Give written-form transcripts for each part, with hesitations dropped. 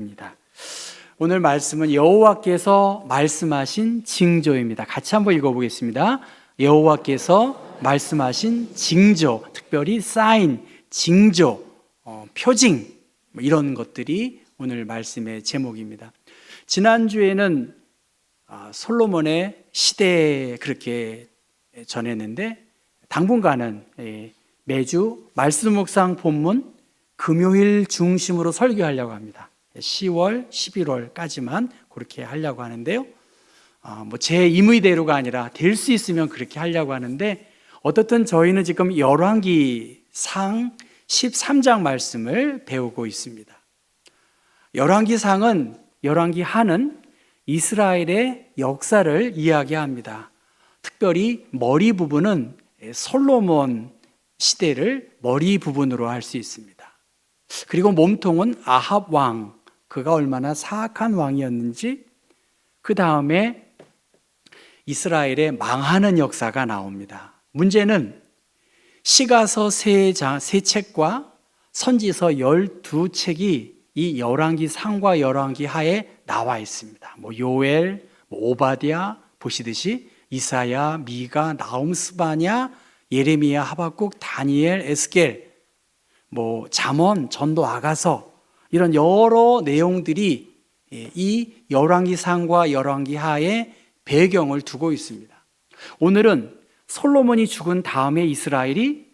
입니다. 오늘 말씀은 여호와께서 말씀하신 징조입니다. 같이 한번 읽어보겠습니다. 여호와께서 말씀하신 징조, 특별히 사인, 징조, 표징 이런 것들이 오늘 말씀의 제목입니다. 지난주에는 솔로몬의 시대 그렇게 전했는데 당분간은 매주 말씀 묵상 본문 금요일 중심으로 설교하려고 합니다. 10월, 11월까지만 그렇게 하려고 하는데요. 제 임의대로가 아니라 될 수 있으면 그렇게 하려고 하는데 어떻든 저희는 지금 열왕기상 13장 말씀을 배우고 있습니다. 열왕기하는 이스라엘의 역사를 이야기합니다. 특별히 머리 부분은 솔로몬 시대를 머리 부분으로 할 수 있습니다. 그리고 몸통은 아합 왕, 그가 얼마나 사악한 왕이었는지, 그 다음에 이스라엘의 망하는 역사가 나옵니다. 문제는 시가서 세 책과 선지서 12책이 이 열왕기상과 열왕기하에 나와 있습니다. 요엘, 오바댜 보시듯이 이사야, 미가, 나훔, 스바냐, 예레미야, 하박국, 다니엘, 에스겔, 잠언, 전도, 아가서 이런 여러 내용들이 이 열왕기상과 열왕기하의 배경을 두고 있습니다. 오늘은 솔로몬이 죽은 다음에 이스라엘이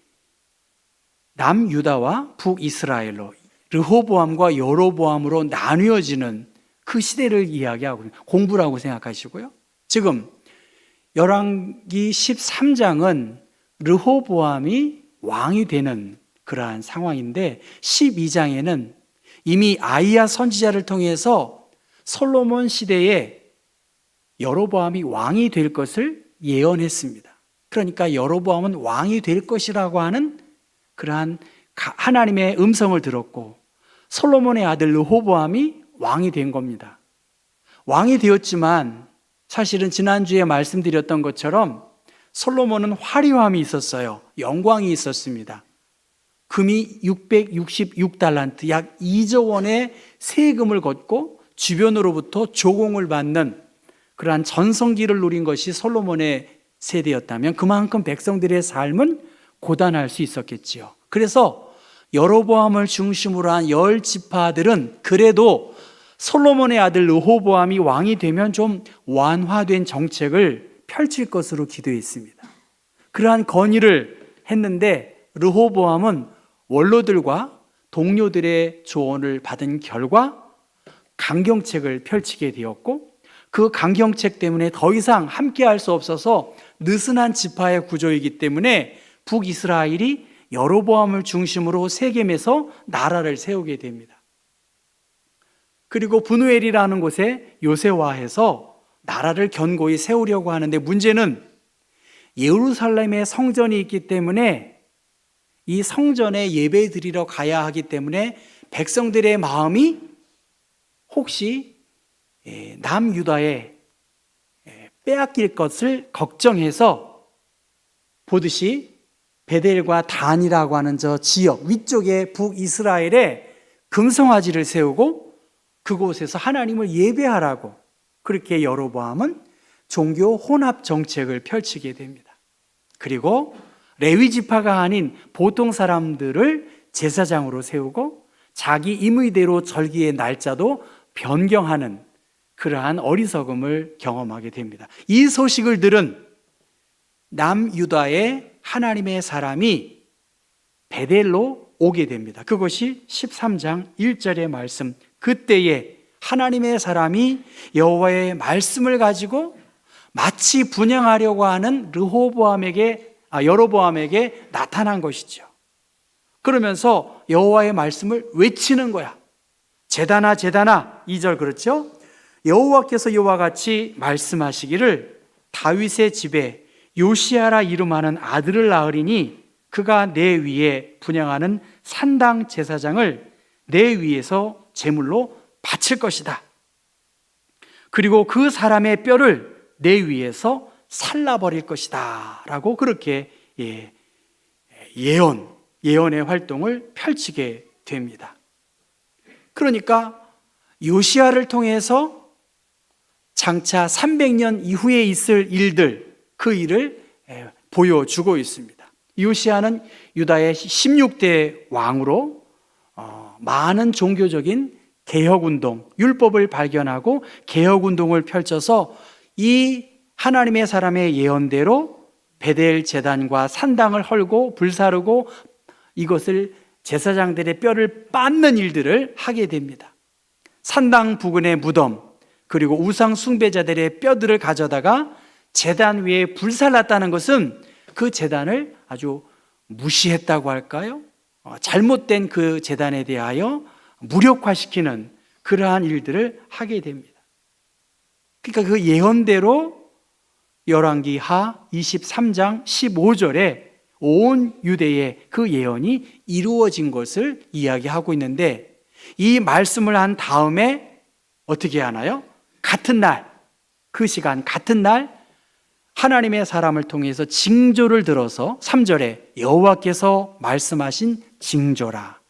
남유다와 북이스라엘로 르호보암과 여로보암으로 나뉘어지는 그 시대를 이야기하고 공부라고 생각하시고요. 지금 열왕기 13장은 르호보암이 왕이 되는 그러한 상황인데 12장에는 이미 아이야 선지자를 통해서 솔로몬 시대에 여로보암이 왕이 될 것을 예언했습니다. 그러니까 여로보암은 왕이 될 것이라고 하는 그러한 하나님의 음성을 들었고 솔로몬의 아들 르호보암이 왕이 된 겁니다. 왕이 되었지만 사실은 지난주에 말씀드렸던 것처럼 솔로몬은 화려함이 있었어요. 영광이 있었습니다. 금이 666달란트, 약 2조 원의 세금을 걷고 주변으로부터 조공을 받는 그러한 전성기를 누린 것이 솔로몬의 세대였다면 그만큼 백성들의 삶은 고단할 수 있었겠지요. 그래서 여로보암을 중심으로 한 10지파들은 그래도 솔로몬의 아들 르호보암이 왕이 되면 좀 완화된 정책을 펼칠 것으로 기도했습니다. 그러한 건의를 했는데 르호보암은 원로들과 동료들의 조언을 받은 결과 강경책을 펼치게 되었고 그 강경책 때문에 더 이상 함께할 수 없어서 느슨한 지파의 구조이기 때문에 북이스라엘이 여로보암을 중심으로 세겜에서 나라를 세우게 됩니다. 그리고 브누엘이라는 곳에 요새화해서 나라를 견고히 세우려고 하는데 문제는 예루살렘에 성전이 있기 때문에 이 성전에 예배 드리러 가야 하기 때문에 백성들의 마음이 혹시 남유다에 빼앗길 것을 걱정해서 보듯이 베델과 단이라고 하는 저 지역 위쪽에 북이스라엘에 금송아지를 세우고 그곳에서 하나님을 예배하라고 그렇게 여로보암은 종교 혼합 정책을 펼치게 됩니다. 그리고 레위 지파가 아닌 보통 사람들을 제사장으로 세우고 자기 임의대로 절기의 날짜도 변경하는 그러한 어리석음을 경험하게 됩니다. 이 소식을 들은 남유다의 하나님의 사람이 베델로 오게 됩니다. 그것이 13장 1절의 말씀. 그때에 하나님의 사람이 여호와의 말씀을 가지고 마치 분향하려고 하는 여로보암에게 나타난 것이죠. 그러면서 여호와의 말씀을 외치는 거야. 제단아 2절 그렇죠? 여호와께서 이와 같이 말씀하시기를 다윗의 집에 요시야라 이름하는 아들을 낳으리니 그가 내 위에 분향하는 산당 제사장을 내 위에서 제물로 바칠 것이다. 그리고 그 사람의 뼈를 내 위에서 살라버릴 것이다 라고 그렇게 예언의 활동을 펼치게 됩니다. 그러니까 요시야를 통해서 장차 300년 이후에 있을 일들, 그 일을 보여주고 있습니다. 요시야는 유다의 16대 왕으로 많은 종교적인 개혁운동, 율법을 발견하고 개혁운동을 펼쳐서 이 하나님의 사람의 예언대로 베델 제단과 산당을 헐고 불사르고 이것을 제사장들의 뼈를 빻는 일들을 하게 됩니다. 산당 부근의 무덤, 그리고 우상 숭배자들의 뼈들을 가져다가 제단 위에 불살랐다는 것은 그 제단을 아주 무시했다고 할까요? 잘못된 그 제단에 대하여 무력화시키는 그러한 일들을 하게 됩니다. 그러니까 그 예언대로 열왕기하 23장 15절에 온 유대의 그 예언이 이루어진 것을 이야기하고 있는데, 이 말씀을 한 다음에 어떻게 하나요? 같은 날, 그 시간 같은 날 하나님의 사람을 통해서 징조를 들어서 3절에 여호와께서 말씀하신 징조라,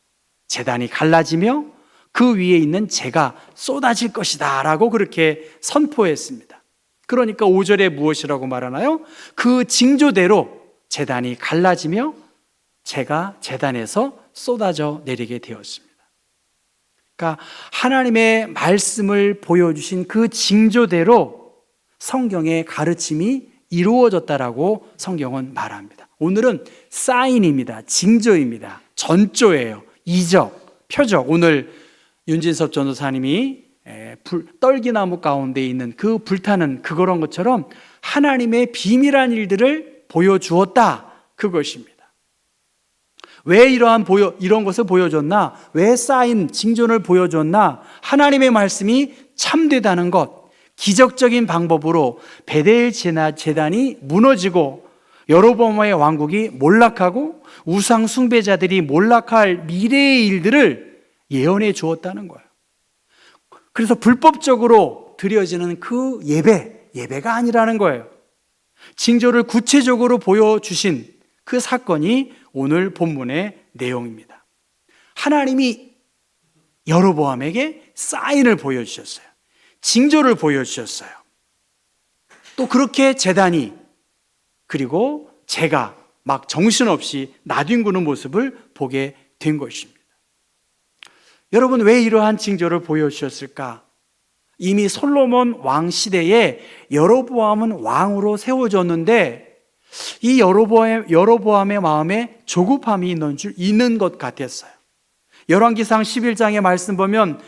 제단이 갈라지며 그 위에 있는 재가 쏟아질 것이다 라고 그렇게 선포했습니다. 그러니까 5절에 무엇이라고 말하나요? 그 징조대로 제단이 갈라지며 재가 제단에서 쏟아져 내리게 되었습니다. 그러니까 하나님의 말씀을 보여주신 그 징조대로 성경의 가르침이 이루어졌다라고 성경은 말합니다. 오늘은 사인입니다. 징조입니다. 전조예요. 이적, 표적. 오늘 윤진섭 전도사님이 떨기나무 가운데 있는 그 불타는 그런 것처럼 하나님의 비밀한 일들을 보여주었다, 그것입니다. 왜 이런 것을 보여줬나? 왜 사인, 징조를 보여줬나? 하나님의 말씀이 참되다는 것, 기적적인 방법으로 베델 제단이 무너지고 여로보암의 왕국이 몰락하고 우상 숭배자들이 몰락할 미래의 일들을 예언해 주었다는 거예요. 그래서 불법적으로 드려지는 그 예배가 아니라는 거예요. 징조를 구체적으로 보여주신 그 사건이 오늘 본문의 내용입니다. 하나님이 여로보암에게 사인을 보여주셨어요. 징조를 보여주셨어요. 또 그렇게 제단이, 그리고 제가 막 정신없이 나뒹구는 모습을 보게 된 것입니다. 여러분, 왜 이러한 징조를 보여주셨을까? 이미 솔로몬 왕 시대에 여로보암은 왕으로 세워졌는데 이 여로보암의 마음에 조급함이 있는 것 같았어요. 열왕기상 11장의 말씀 보면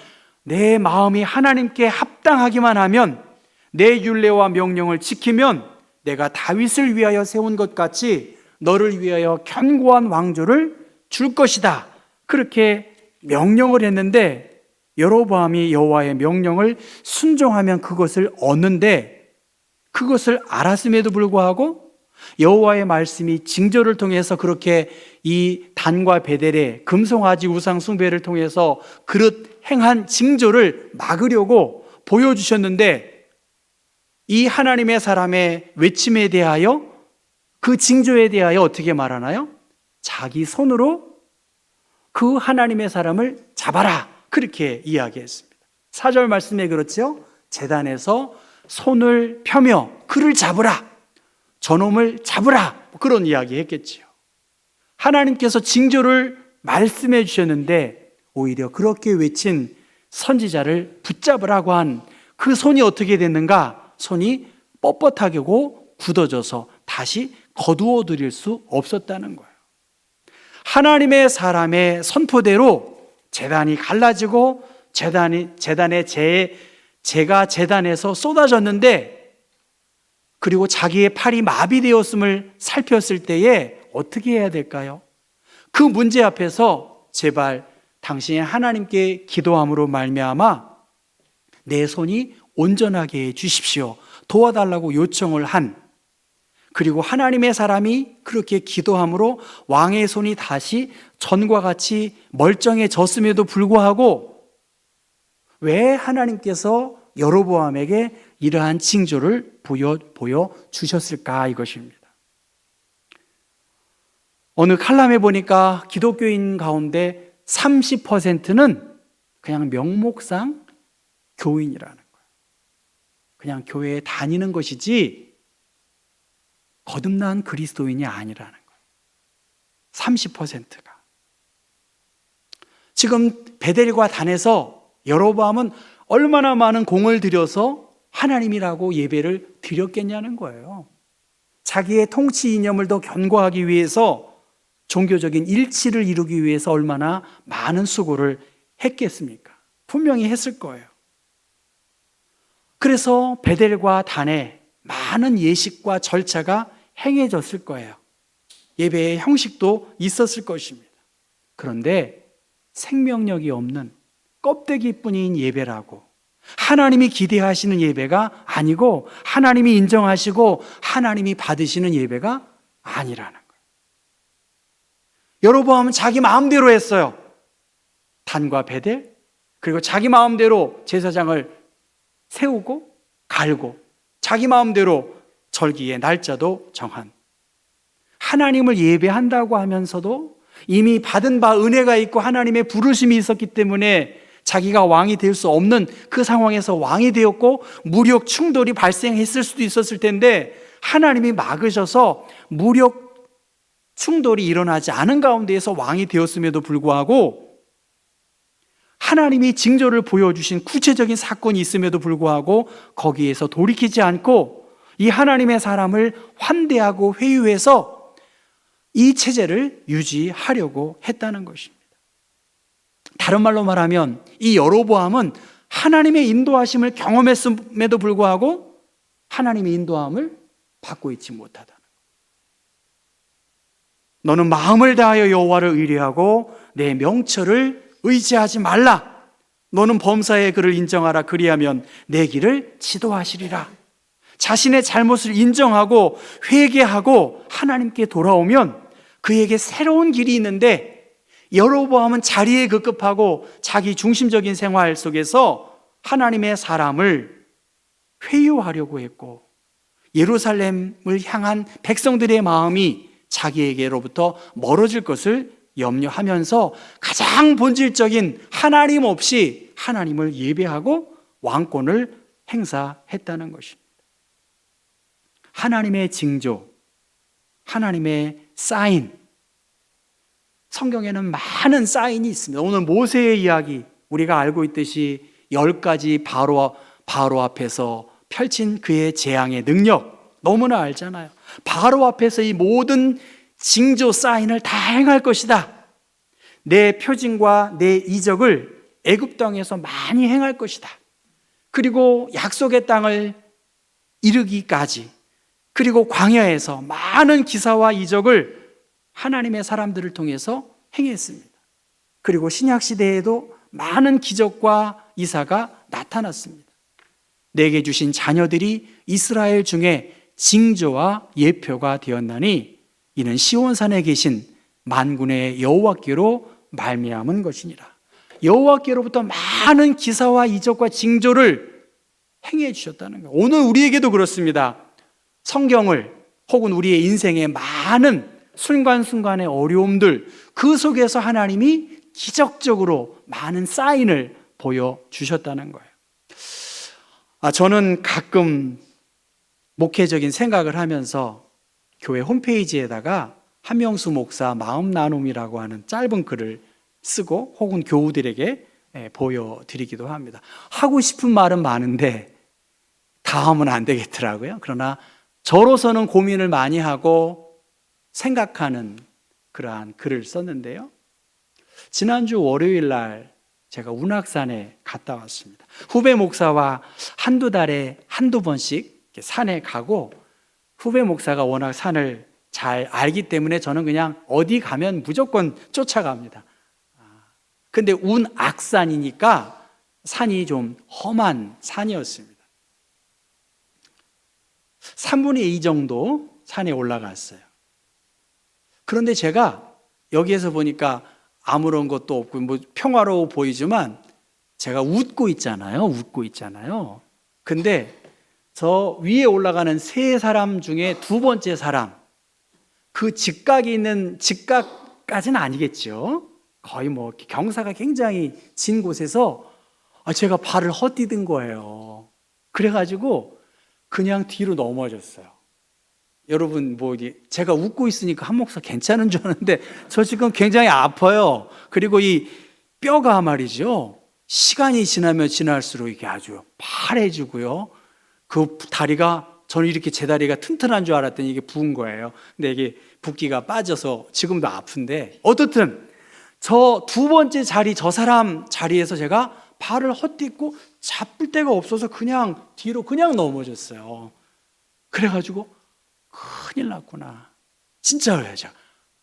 내 마음이 하나님께 합당하기만 하면, 내 율례와 명령을 지키면 내가 다윗을 위하여 세운 것 같이 너를 위하여 견고한 왕조를 줄 것이다, 그렇게 명령을 했는데 여로보암이 여호와의 명령을 순종하면 그것을 얻는데, 그것을 알았음에도 불구하고 여호와의 말씀이 징조를 통해서 그렇게 이 단과 베델의 금송아지 우상 숭배를 통해서 그릇 행한 징조를 막으려고 보여주셨는데, 이 하나님의 사람의 외침에 대하여, 그 징조에 대하여 어떻게 말하나요? 자기 손으로 그 하나님의 사람을 잡아라, 그렇게 이야기했습니다. 4절 말씀에 그렇죠? 제단에서 손을 펴며 그를 잡으라, 저놈을 잡으라, 그런 이야기 했겠지요. 하나님께서 징조를 말씀해 주셨는데 오히려 그렇게 외친 선지자를 붙잡으라고 한 그 손이 어떻게 됐는가? 손이 뻣뻣하고 굳어져서 다시 거두어 들일 수 없었다는 거예요. 하나님의 사람의 선포대로 제단이 갈라지고 제단의 재가 제단에서 쏟아졌는데, 그리고 자기의 팔이 마비되었음을 살폈을 때에 어떻게 해야 될까요? 그 문제 앞에서 제발 당신이 하나님께 기도함으로 말미암아 내 손이 온전하게 해 주십시오, 도와달라고 요청을 한, 그리고 하나님의 사람이 그렇게 기도함으로 왕의 손이 다시 전과 같이 멀쩡해졌음에도 불구하고 왜 하나님께서 여로보암에게 이러한 징조를 보여주셨을까, 이것입니다. 어느 칼럼에 보니까 기독교인 가운데 30%는 그냥 명목상 교인이라는 거예요. 그냥 교회에 다니는 것이지 거듭난 그리스도인이 아니라는 거예요. 30%가. 지금 베델과 단에서 여로보암은 얼마나 많은 공을 들여서 하나님이라고 예배를 드렸겠냐는 거예요. 자기의 통치 이념을 더 견고하기 위해서, 종교적인 일치를 이루기 위해서 얼마나 많은 수고를 했겠습니까? 분명히 했을 거예요. 그래서 베델과 단에 많은 예식과 절차가 행해졌을 거예요. 예배의 형식도 있었을 것입니다. 그런데 생명력이 없는 껍데기뿐인 예배라고, 하나님이 기대하시는 예배가 아니고, 하나님이 인정하시고 하나님이 받으시는 예배가 아니라는 거예요. 여로보암은 자기 마음대로 했어요. 단과 베델, 그리고 자기 마음대로 제사장을 세우고 갈고, 자기 마음대로 절기의 날짜도 정한, 하나님을 예배한다고 하면서도 이미 받은 바 은혜가 있고 하나님의 부르심이 있었기 때문에 자기가 왕이 될 수 없는 그 상황에서 왕이 되었고, 무력 충돌이 발생했을 수도 있었을 텐데 하나님이 막으셔서 무력 충돌이 일어나지 않은 가운데에서 왕이 되었음에도 불구하고, 하나님이 징조를 보여주신 구체적인 사건이 있음에도 불구하고 거기에서 돌이키지 않고 이 하나님의 사람을 환대하고 회유해서 이 체제를 유지하려고 했다는 것입니다. 다른 말로 말하면 이 여로보암은 하나님의 인도하심을 경험했음에도 불구하고 하나님의 인도함을 받고 있지 못하다는 거예요. 너는 마음을 다하여 여호와를 의뢰하고 내 명철을 의지하지 말라. 너는 범사의 그를 인정하라. 그리하면 내 길을 지도하시리라. 자신의 잘못을 인정하고 회개하고 하나님께 돌아오면 그에게 새로운 길이 있는데, 여로보암은 자리에 급급하고 자기 중심적인 생활 속에서 하나님의 사람을 회유하려고 했고, 예루살렘을 향한 백성들의 마음이 자기에게로부터 멀어질 것을 염려하면서 가장 본질적인 하나님 없이 하나님을 예배하고 왕권을 행사했다는 것입니다. 하나님의 징조, 하나님의 사인, 성경에는 많은 사인이 있습니다. 오늘 모세의 이야기, 우리가 알고 있듯이 10가지 바로 앞에서 펼친 그의 재앙의 능력 너무나 알잖아요. 바로 앞에서 이 모든 징조 사인을 다 행할 것이다. 내 표징과 내 이적을 애굽 땅에서 많이 행할 것이다. 그리고 약속의 땅을 이르기까지, 그리고 광야에서 많은 기사와 이적을 하나님의 사람들을 통해서 행했습니다. 그리고 신약 시대에도 많은 기적과 이사가 나타났습니다. 내게 주신 자녀들이 이스라엘 중에 징조와 예표가 되었나니 이는 시온산에 계신 만군의 여호와께로 말미암은 것이니라. 여호와께로부터 많은 기사와 이적과 징조를 행해 주셨다는 거예요. 오늘 우리에게도 그렇습니다. 성경을, 혹은 우리의 인생의 많은 순간순간의 어려움들, 그 속에서 하나님이 기적적으로 많은 사인을 보여주셨다는 거예요. 저는 가끔 목회적인 생각을 하면서 교회 홈페이지에다가 한명수 목사 마음 나눔이라고 하는 짧은 글을 쓰고 혹은 교우들에게 보여드리기도 합니다. 하고 싶은 말은 많은데 다 하면 안 되겠더라고요. 그러나 저로서는 고민을 많이 하고 생각하는 그러한 글을 썼는데요. 지난주 월요일 날 제가 운악산에 갔다 왔습니다. 후배 목사와 한두 달에 한두 번씩 산에 가고, 후배 목사가 워낙 산을 잘 알기 때문에 저는 그냥 어디 가면 무조건 쫓아갑니다. 근데 운악산이니까 산이 좀 험한 산이었습니다. 3분의 2 정도 산에 올라갔어요. 그런데 제가 여기에서 보니까 아무런 것도 없고 뭐 평화로워 보이지만 제가 웃고 있잖아요. 근데 저 위에 올라가는 세 사람 중에 두 번째 사람, 그 직각이 있는, 직각까지는 아니겠죠. 거의 뭐 경사가 굉장히 진 곳에서 제가 발을 헛디딘 거예요. 그래가지고 그냥 뒤로 넘어졌어요. 여러분, 제가 웃고 있으니까 한 목사 괜찮은 줄 아는데 저 지금 굉장히 아파요. 그리고 이 뼈가 말이죠, 시간이 지나면 지날수록 이게 아주 파래지고요. 그 다리가, 저는 이렇게 제 다리가 튼튼한 줄 알았더니 이게 부은 거예요. 근데 이게 붓기가 빠져서 지금도 아픈데, 어떻든 저 두 번째 자리, 저 사람 자리에서 제가 발을 헛딛고 잡을 데가 없어서 그냥 뒤로 그냥 넘어졌어요. 그래가지고 큰일 났구나, 진짜예요.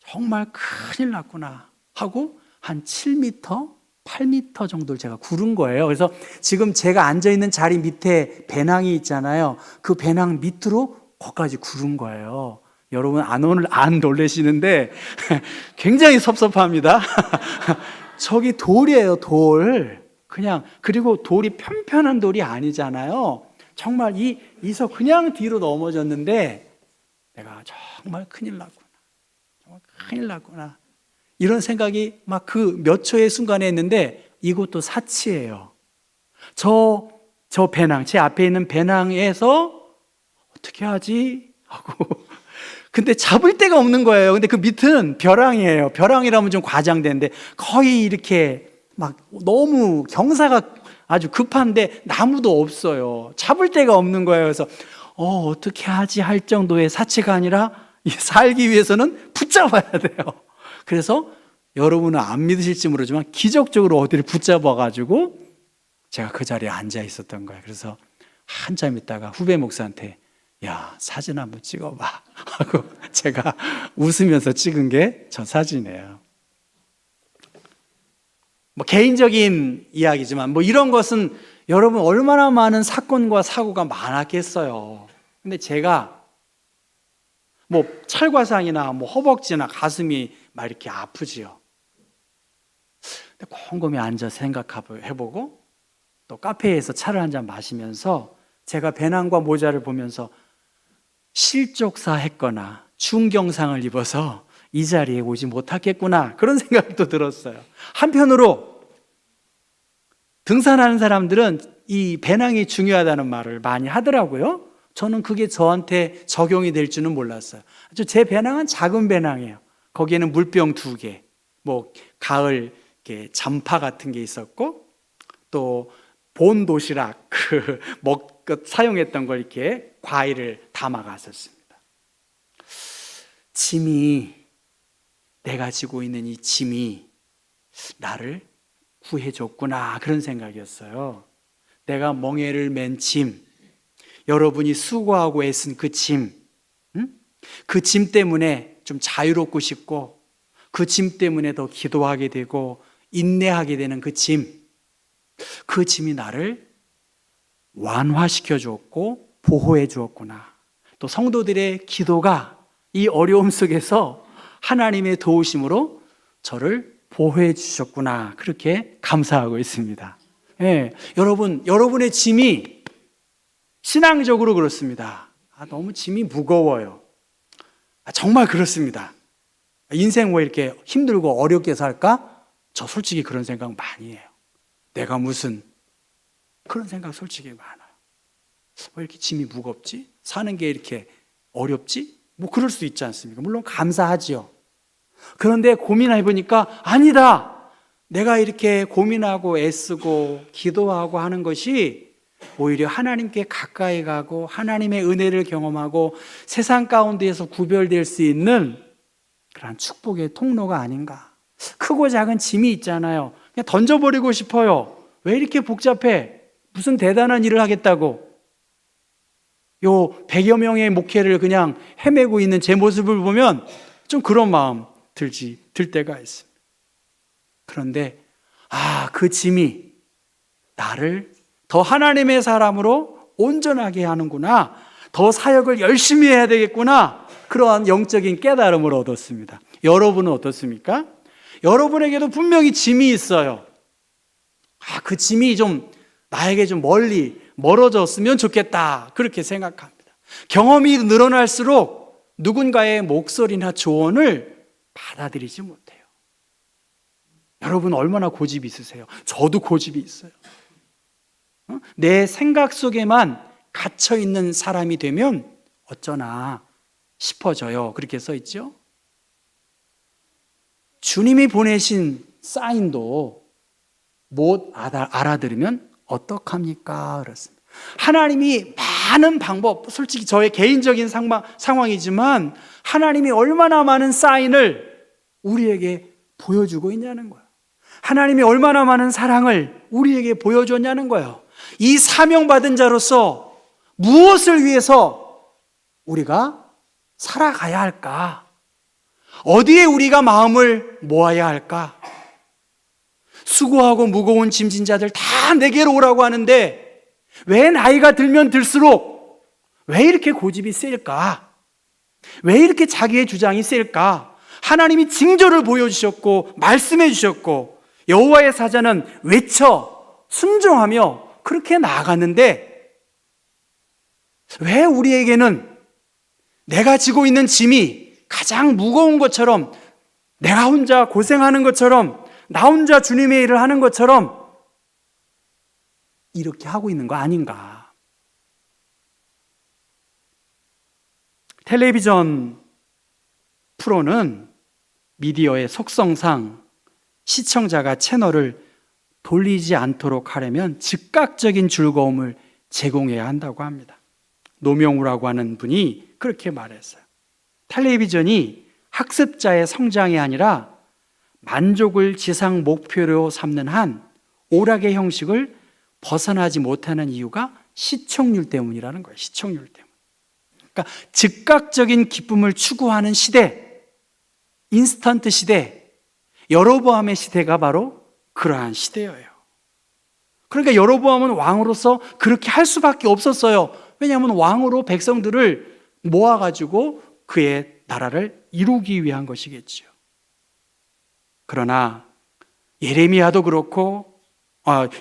정말 큰일 났구나 하고 한 7m, 8m 정도를 제가 구른 거예요. 그래서 지금 제가 앉아있는 자리 밑에 배낭이 있잖아요. 그 배낭 밑으로 거기까지 구른 거예요. 여러분 오늘 안 놀라시는데 굉장히 섭섭합니다. 저기 돌이에요, 돌. 그냥, 그리고 돌이 편편한 돌이 아니잖아요. 정말 이서 그냥 뒤로 넘어졌는데 내가 정말 큰일 났구나, 정말 큰일 났구나, 이런 생각이 막 그 몇 초의 순간에 했는데, 이것도 사치예요. 저 배낭, 제 앞에 있는 배낭에서 어떻게 하지 하고 근데 잡을 데가 없는 거예요. 근데 그 밑은 벼랑이에요. 벼랑이라면 좀 과장되는데 거의 이렇게 막 너무 경사가 아주 급한데 나무도 없어요. 잡을 데가 없는 거예요. 그래서 어떻게 하지 할 정도의 사치가 아니라 살기 위해서는 붙잡아야 돼요. 그래서 여러분은 안 믿으실지 모르지만 기적적으로 어디를 붙잡아가지고 제가 그 자리에 앉아 있었던 거예요. 그래서 한참 있다가 후배 목사한테 야, 사진 한번 찍어봐 하고 제가 웃으면서 찍은 게 저 사진이에요. 개인적인 이야기지만 이런 것은 여러분 얼마나 많은 사건과 사고가 많았겠어요. 근데 제가 찰과상이나 허벅지나 가슴이 막 이렇게 아프지요. 근데 곰곰이 앉아서 생각해보고 또 카페에서 차를 한잔 마시면서 제가 배낭과 모자를 보면서 실족사 했거나 중경상을 입어서 이 자리에 오지 못하겠구나, 그런 생각도 들었어요. 한편으로 등산하는 사람들은 이 배낭이 중요하다는 말을 많이 하더라고요. 저는 그게 저한테 적용이 될 줄은 몰랐어요. 제 배낭은 작은 배낭이에요. 거기에는 물병 2개, 가을 잠파 같은 게 있었고, 또 본 도시락 사용했던 걸 이렇게 과일을 담아 갔었습니다. 내가 지고 있는 이 짐이 나를 구해줬구나, 그런 생각이었어요. 내가 멍에를 맨 짐, 여러분이 수고하고 애쓴 그 짐, 그 짐 때문에 좀 자유롭고 싶고, 그 짐 때문에 더 기도하게 되고 인내하게 되는 그 짐이 나를 완화시켜 주었고 보호해 주었구나. 또 성도들의 기도가 이 어려움 속에서 하나님의 도우심으로 저를 보호해 주셨구나, 그렇게 감사하고 있습니다. 여러분의 짐이 신앙적으로 그렇습니다. 너무 짐이 무거워요. 정말 그렇습니다. 인생 왜 이렇게 힘들고 어렵게 살까? 저 솔직히 그런 생각 많이 해요. 내가 무슨, 그런 생각 솔직히 많아요. 왜 이렇게 짐이 무겁지? 사는 게 이렇게 어렵지? 그럴 수 있지 않습니까? 물론 감사하지요. 그런데 고민해보니까 아니다, 내가 이렇게 고민하고 애쓰고 기도하고 하는 것이 오히려 하나님께 가까이 가고 하나님의 은혜를 경험하고 세상 가운데에서 구별될 수 있는 그런 축복의 통로가 아닌가. 크고 작은 짐이 있잖아요. 그냥 던져버리고 싶어요. 왜 이렇게 복잡해? 무슨 대단한 일을 하겠다고. 요 100여 명의 목회를 그냥 헤매고 있는 제 모습을 보면 좀 그런 마음 들 때가 있습니다. 그런데 그 짐이 나를 더 하나님의 사람으로 온전하게 하는구나, 더 사역을 열심히 해야 되겠구나, 그러한 영적인 깨달음을 얻었습니다. 여러분은 어떻습니까? 여러분에게도 분명히 짐이 있어요. 그 짐이 좀 나에게 좀 멀어졌으면 좋겠다, 그렇게 생각합니다. 경험이 늘어날수록 누군가의 목소리나 조언을 받아들이지 못해요. 여러분 얼마나 고집이 있으세요? 저도 고집이 있어요. 내 생각 속에만 갇혀 있는 사람이 되면 어쩌나 싶어져요. 그렇게 써 있죠. 주님이 보내신 사인도 못 알아들으면 어떡합니까? 그렇습니다. 하나님이 많은 방법, 솔직히 저의 개인적인 상황이지만 하나님이 얼마나 많은 사인을 우리에게 보여주고 있냐는 거예요. 하나님이 얼마나 많은 사랑을 우리에게 보여줬냐는 거예요. 이 사명받은 자로서 무엇을 위해서 우리가 살아가야 할까? 어디에 우리가 마음을 모아야 할까? 수고하고 무거운 짐진 자들 다 내게로 오라고 하는데 왜 나이가 들면 들수록 왜 이렇게 고집이 셀까? 왜 이렇게 자기의 주장이 셀까? 하나님이 징조를 보여주셨고 말씀해 주셨고 여호와의 사자는 외쳐 순종하며 그렇게 나아갔는데 왜 우리에게는 내가 지고 있는 짐이 가장 무거운 것처럼, 내가 혼자 고생하는 것처럼, 나 혼자 주님의 일을 하는 것처럼 이렇게 하고 있는 거 아닌가? 텔레비전 프로는 미디어의 속성상 시청자가 채널을 돌리지 않도록 하려면 즉각적인 즐거움을 제공해야 한다고 합니다. 노명우라고 하는 분이 그렇게 말했어요. 텔레비전이 학습자의 성장이 아니라 만족을 지상 목표로 삼는 한 오락의 형식을 벗어나지 못하는 이유가 시청률 때문이라는 거예요. 시청률 때문. 그러니까 즉각적인 기쁨을 추구하는 시대, 인스턴트 시대, 여로보암의 시대가 바로 그러한 시대예요. 그러니까 여로보암은 왕으로서 그렇게 할 수밖에 없었어요. 왜냐하면 왕으로 백성들을 모아가지고 그의 나라를 이루기 위한 것이겠죠. 그러나 예레미야도 그렇고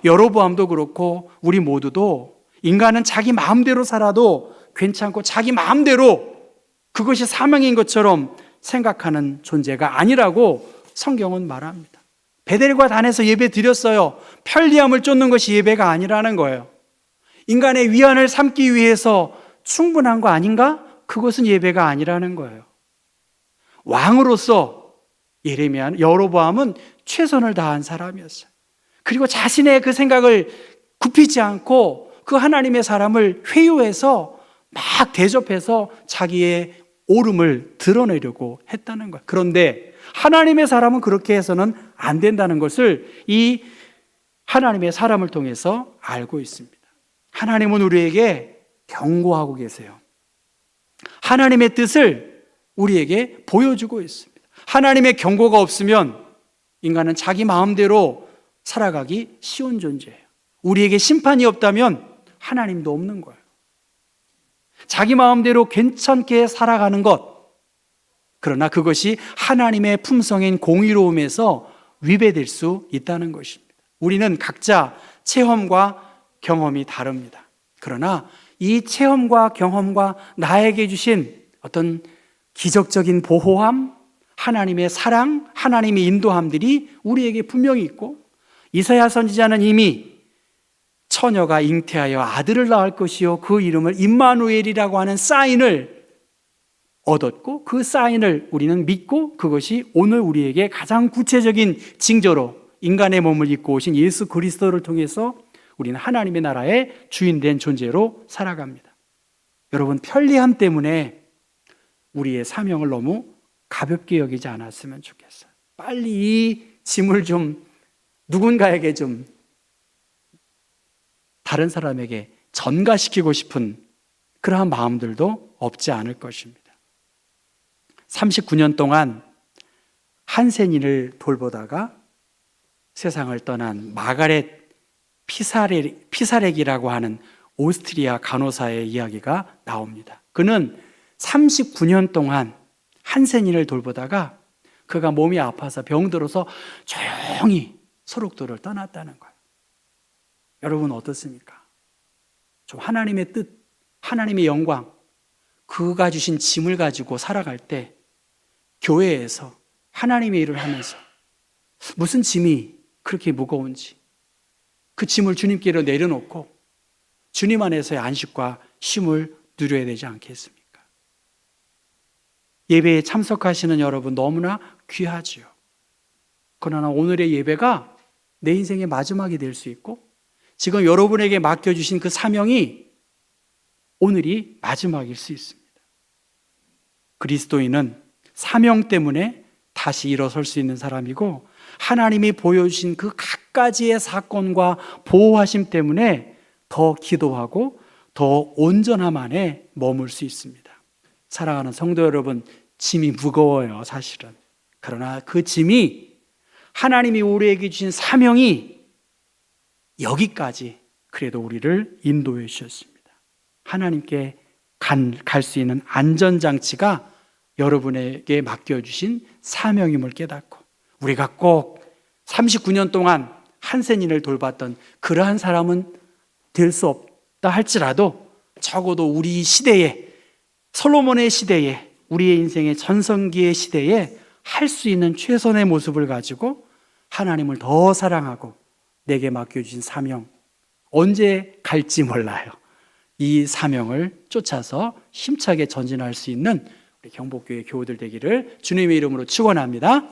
여로보암도 그렇고 우리 모두도 인간은 자기 마음대로 살아도 괜찮고 자기 마음대로 그것이 사명인 것처럼 생각하는 존재가 아니라고 성경은 말합니다. 베델과 단에서 예배 드렸어요. 편리함을 쫓는 것이 예배가 아니라는 거예요. 인간의 위안을 삼기 위해서 충분한 거 아닌가? 그것은 예배가 아니라는 거예요. 왕으로서 여로보암은 최선을 다한 사람이었어요. 그리고 자신의 그 생각을 굽히지 않고 그 하나님의 사람을 회유해서 막 대접해서 자기의 옳음을 드러내려고 했다는 거예요. 그런데 하나님의 사람은 그렇게 해서는 안 된다는 것을 이 하나님의 사람을 통해서 알고 있습니다. 하나님은 우리에게 경고하고 계세요. 하나님의 뜻을 우리에게 보여주고 있습니다. 하나님의 경고가 없으면 인간은 자기 마음대로 살아가기 쉬운 존재예요. 우리에게 심판이 없다면 하나님도 없는 거예요. 자기 마음대로 괜찮게 살아가는 것, 그러나 그것이 하나님의 품성인 공의로움에서 위배될 수 있다는 것입니다. 우리는 각자 체험과 경험이 다릅니다. 그러나 이 체험과 경험과 나에게 주신 어떤 기적적인 보호함, 하나님의 사랑, 하나님의 인도함들이 우리에게 분명히 있고, 이사야 선지자는 이미 처녀가 잉태하여 아들을 낳을 것이요 그 이름을 임마누엘이라고 하는 사인을 얻었고, 그 사인을 우리는 믿고 그것이 오늘 우리에게 가장 구체적인 징조로 인간의 몸을 입고 오신 예수 그리스도를 통해서 우리는 하나님의 나라의 주인된 존재로 살아갑니다. 여러분, 편리함 때문에 우리의 사명을 너무 가볍게 여기지 않았으면 좋겠어요. 빨리 이 짐을 좀 누군가에게 좀 다른 사람에게 전가시키고 싶은 그러한 마음들도 없지 않을 것입니다. 39년 동안 한센이를 돌보다가 세상을 떠난 마가렛 피사렉이라고 하는 오스트리아 간호사의 이야기가 나옵니다. 그는 39년 동안 한센이를 돌보다가 그가 몸이 아파서 병들어서 조용히 소록도를 떠났다는 거예요. 여러분 어떻습니까? 좀 하나님의 뜻, 하나님의 영광, 그가 주신 짐을 가지고 살아갈 때 교회에서 하나님의 일을 하면서 무슨 짐이 그렇게 무거운지 그 짐을 주님께로 내려놓고 주님 안에서의 안식과 쉼을 누려야 되지 않겠습니까? 예배에 참석하시는 여러분 너무나 귀하지요. 그러나 오늘의 예배가 내 인생의 마지막이 될 수 있고 지금 여러분에게 맡겨주신 그 사명이 오늘이 마지막일 수 있습니다. 그리스도인은 사명 때문에 다시 일어설 수 있는 사람이고 하나님이 보여주신 그 갖가지의 사건과 보호하심 때문에 더 기도하고 더 온전함 안에 머물 수 있습니다. 사랑하는 성도 여러분, 짐이 무거워요, 사실은. 그러나 그 짐이 하나님이 우리에게 주신 사명이 여기까지 그래도 우리를 인도해 주셨습니다. 하나님께 갈 수 있는 안전장치가 여러분에게 맡겨주신 사명임을 깨닫고 우리가 꼭 39년 동안 한센인을 돌봤던 그러한 사람은 될 수 없다 할지라도 적어도 우리 시대에, 솔로몬의 시대에, 우리의 인생의 전성기의 시대에 할 수 있는 최선의 모습을 가지고 하나님을 더 사랑하고 내게 맡겨주신 사명, 언제 갈지 몰라요. 이 사명을 쫓아서 힘차게 전진할 수 있는 우리 경복교회 교우들 되기를 주님의 이름으로 축원합니다.